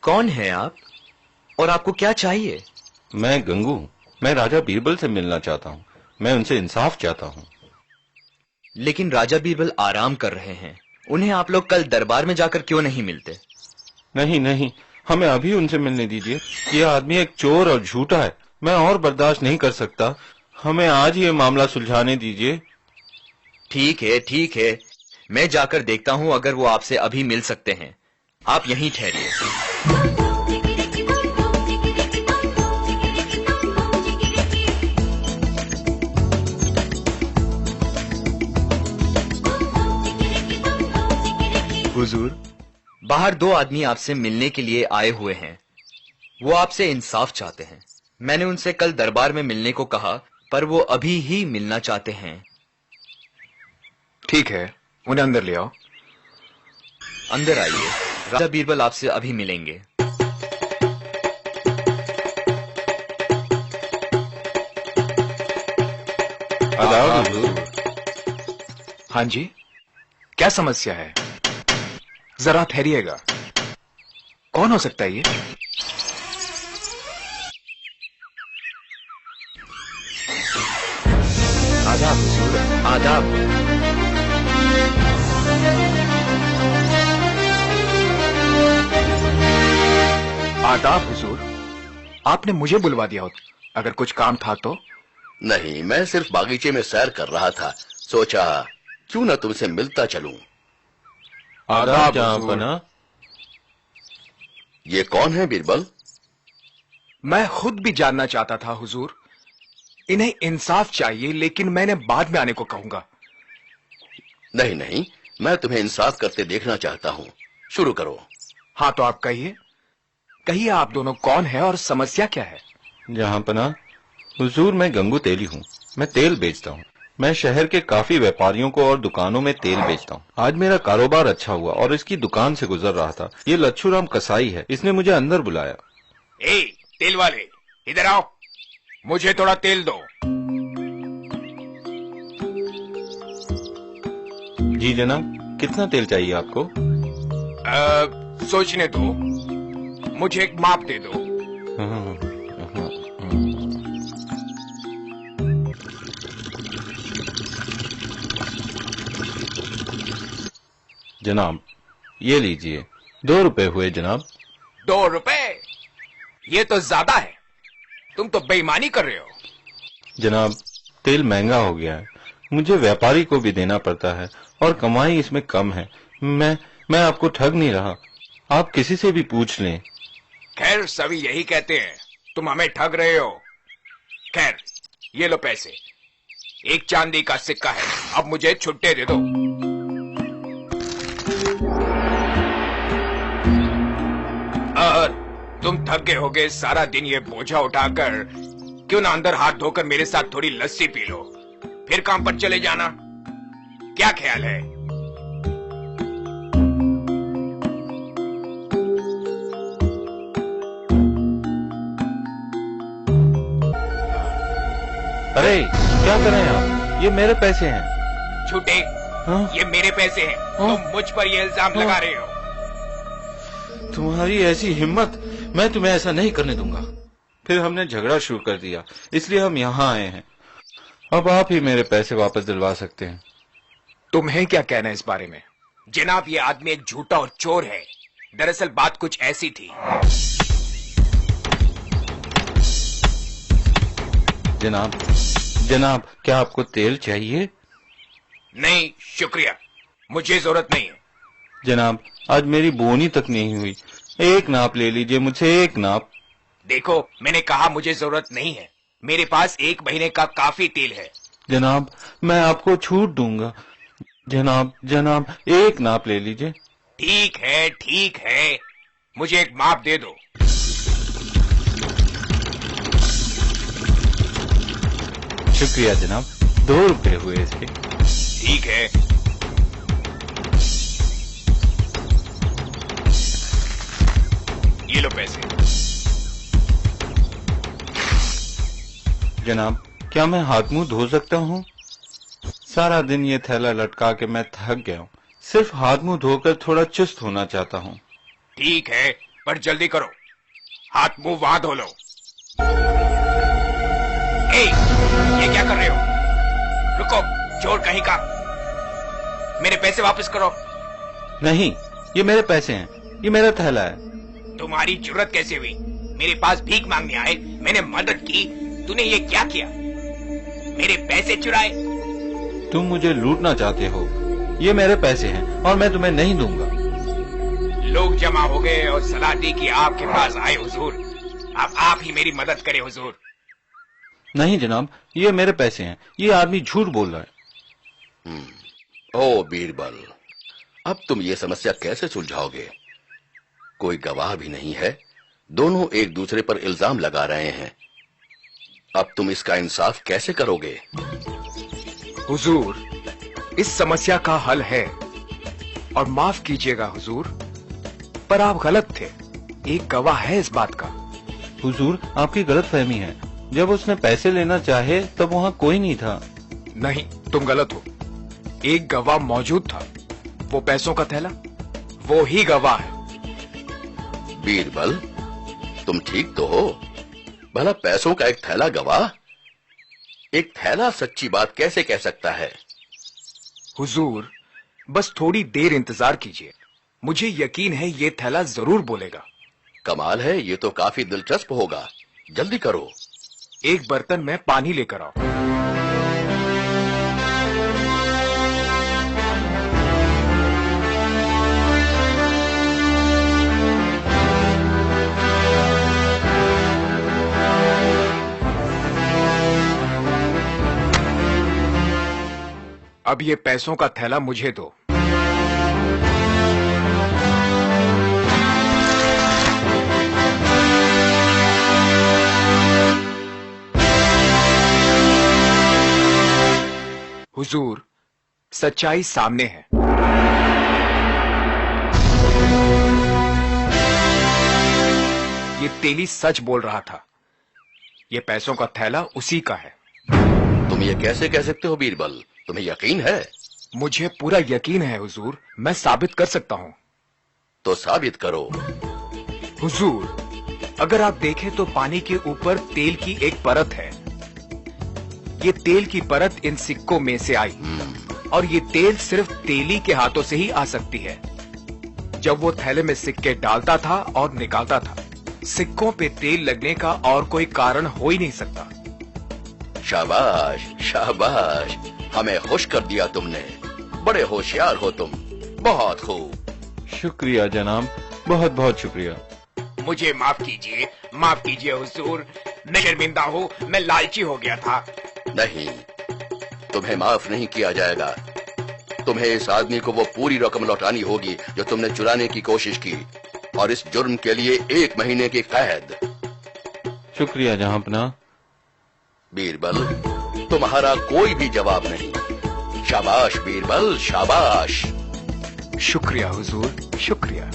कौन है आप और आपको क्या चाहिए? मैं गंगू, मैं राजा बीरबल से मिलना चाहता हूँ। मैं उनसे इंसाफ चाहता हूँ। लेकिन राजा बीरबल आराम कर रहे हैं। उन्हें आप लोग कल दरबार में जाकर क्यों नहीं मिलते? नहीं नहीं, हमें अभी उनसे मिलने दीजिए। यह आदमी एक चोर और झूठा है। मैं और बर्दाश्त नहीं कर सकता। हमें आज ये मामला सुलझाने दीजिए। ठीक है, मैं जाकर देखता हूँ अगर वो आपसे अभी मिल सकते हैं। आप यहीं ठहरिए। हुजूर, बाहर दो आदमी आपसे मिलने के लिए आए हुए हैं। वो आपसे इंसाफ चाहते हैं। मैंने उनसे कल दरबार में मिलने को कहा, पर वो अभी ही मिलना चाहते हैं। ठीक है, उन्हें अंदर ले आओ। अंदर आइए, राजा बीरबल आपसे अभी मिलेंगे। आदाब हुजूर। हाँ जी, क्या समस्या है? जरा ठहरिएगा। कौन हो सकता है ये? आदाब हुजूर, आदाब। आदाब हुजूर। आपने मुझे बुलवा दिया होता, अगर कुछ काम था तो। नहीं, मैं सिर्फ बागीचे में सैर कर रहा था। सोचा क्यों न तुमसे मिलता चलूं। आदाब जहांपना। ये कौन है बीरबल? मैं खुद भी जानना चाहता था हुजूर। इन्हें इंसाफ चाहिए, लेकिन मैंने बाद में आने को कहूंगा। नहीं नहीं, मैं तुम्हें इंसाफ करते देखना चाहता हूँ। शुरू करो। हाँ तो आप कहिए, कहिए आप दोनों कौन है और समस्या क्या है? जहांपना, हुजूर मैं गंगू तेली हूँ। मैं तेल बेचता हूँ। मैं शहर के काफी व्यापारियों को और दुकानों में तेल बेचता हूँ। आज मेरा कारोबार अच्छा हुआ और इसकी दुकान से गुजर रहा था। ये लच्छूराम कसाई है, इसने मुझे अंदर बुलाया। ए, तेल वाले, इधर आओ, मुझे थोड़ा तेल दो। जी जनाब, कितना तेल चाहिए आपको? सोचने दो, मुझे एक माप दे दो। जनाब, ये लीजिए। 2 रुपए हुए जनाब। 2 रुपए? ये तो ज्यादा है। तुम तो बेईमानी कर रहे हो। जनाब, तेल महंगा हो गया है। मुझे व्यापारी को भी देना पड़ता है और कमाई इसमें कम है। मैं आपको ठग नहीं रहा। आप किसी से भी पूछ लें। खैर, सभी यही कहते हैं, तुम हमें ठग रहे हो। खैर, ये लो पैसे। एक चांदी का सिक्का है, अब मुझे छुट्टे दे दो। तुम थक गए होगे सारा दिन ये बोझा उठाकर। क्यों ना अंदर हाथ धोकर मेरे साथ थोड़ी लस्सी पी लो, फिर काम पर चले जाना। क्या ख्याल है? अरे क्या कर रहे हैं आप? ये मेरे पैसे हैं। झूठे। हाँ? ये मेरे पैसे हैं। हाँ? तुम मुझ पर ये इल्जाम लगा रहे हो। तुम्हारी ऐसी हिम्मत! मैं तुम्हें ऐसा नहीं करने दूंगा। फिर हमने झगड़ा शुरू कर दिया, इसलिए हम यहाँ आए हैं। अब आप ही मेरे पैसे वापस दिलवा सकते हैं। तुम्हें क्या कहना है इस बारे में? जनाब, ये आदमी एक झूठा और चोर है। दरअसल बात कुछ ऐसी थी। जनाब, क्या आपको तेल चाहिए? नहीं शुक्रिया, मुझे जरूरत नहीं है। जनाब, आज मेरी बोनी तक नहीं हुई। एक नाप ले लीजिए मुझसे, एक नाप। देखो, मैंने कहा मुझे जरूरत नहीं है। मेरे पास 1 महीने का काफी तेल है। जनाब, मैं आपको छूट दूंगा। जनाब, एक नाप ले लीजिए। ठीक है, मुझे एक माप दे दो। शुक्रिया जनाब, 2 रुपए हुए इसके। ठीक है। ये लो पैसे। जनाब, क्या मैं हाथ मुंह धो सकता हूँ? सारा दिन ये थैला लटका के मैं थक गया हूँ। सिर्फ हाथ मुंह धोकर थोड़ा चुस्त होना चाहता हूँ। ठीक है, पर जल्दी करो, हाथ मुंह वहां धो लो। ए, ये क्या कर रहे हो? रुको, चोर कहीं का, मेरे पैसे वापस करो। नहीं, ये मेरे पैसे हैं, ये मेरा थैला है। तुम्हारी जुर्रत कैसे हुई मेरे पास भीख मांगने आए? मैंने मदद की, तूने ये क्या किया? मेरे पैसे चुराए? तुम मुझे लूटना चाहते हो। ये मेरे पैसे हैं और मैं तुम्हें नहीं दूंगा। लोग जमा हो गए और सलाह दी कि आपके पास आए हुजूर। अब आप ही मेरी मदद करें हुजूर। नहीं जनाब, ये मेरे पैसे हैं। ये आदमी झूठ बोल रहा है। ओ बीरबल, अब तुम ये समस्या कैसे सुलझाओगे? कोई गवाह भी नहीं है, दोनों एक दूसरे पर इल्जाम लगा रहे हैं। अब तुम इसका इंसाफ कैसे करोगे? हुजूर, इस समस्या का हल है, और माफ कीजिएगा हुजूर, पर आप गलत थे। एक गवाह है इस बात का। हुजूर, आपकी गलतफहमी है। जब उसने पैसे लेना चाहे तब वहाँ कोई नहीं था। नहीं, तुम गलत हो। एक गवाह मौजूद था, वो पैसों का थैला, वो ही गवाह है। बीरबल, तुम ठीक तो हो? भला पैसों का एक थैला गवाह? एक थैला सच्ची बात कैसे कह सकता है? हुजूर, बस थोड़ी देर इंतजार कीजिए, मुझे यकीन है ये थैला जरूर बोलेगा। कमाल है, ये तो काफी दिलचस्प होगा। जल्दी करो। एक बर्तन में पानी लेकर आओ। अब ये पैसों का थैला मुझे दो। हुजूर, सच्चाई सामने है। ये तेली सच बोल रहा था। ये पैसों का थैला उसी का है। तुम ये कैसे कह सकते हो बीरबल? तुम्हें यकीन है? मुझे पूरा यकीन है हुजूर, मैं साबित कर सकता हूं। तो साबित करो। हुजूर, अगर आप देखें तो पानी के ऊपर तेल की एक परत है। ये तेल की परत इन सिक्कों में से आई, और ये तेल सिर्फ तेली के हाथों से ही आ सकती है। जब वो थैले में सिक्के डालता था और निकालता था, सिक्कों पे तेल लगने का और कोई कारण हो ही नहीं सकता। शाबाश, शाबाश, हमें खुश कर दिया तुमने। बड़े होशियार हो तुम। बहुत खूब। शुक्रिया जनाब, बहुत बहुत शुक्रिया। मुझे माफ कीजिए हुजूर, मैं शर्मिंदा हूँ, मैं लालची हो गया था। नहीं, तुम्हें माफ नहीं किया जाएगा। तुम्हें इस आदमी को वो पूरी रकम लौटानी होगी जो तुमने चुराने की कोशिश की, और इस जुर्म के लिए 1 महीने की कैद। शुक्रिया जहांपनाह। बीरबल, तुम्हारा कोई भी जवाब नहीं। शाबाश बीरबल, शाबाश। शुक्रिया हुजूर, शुक्रिया।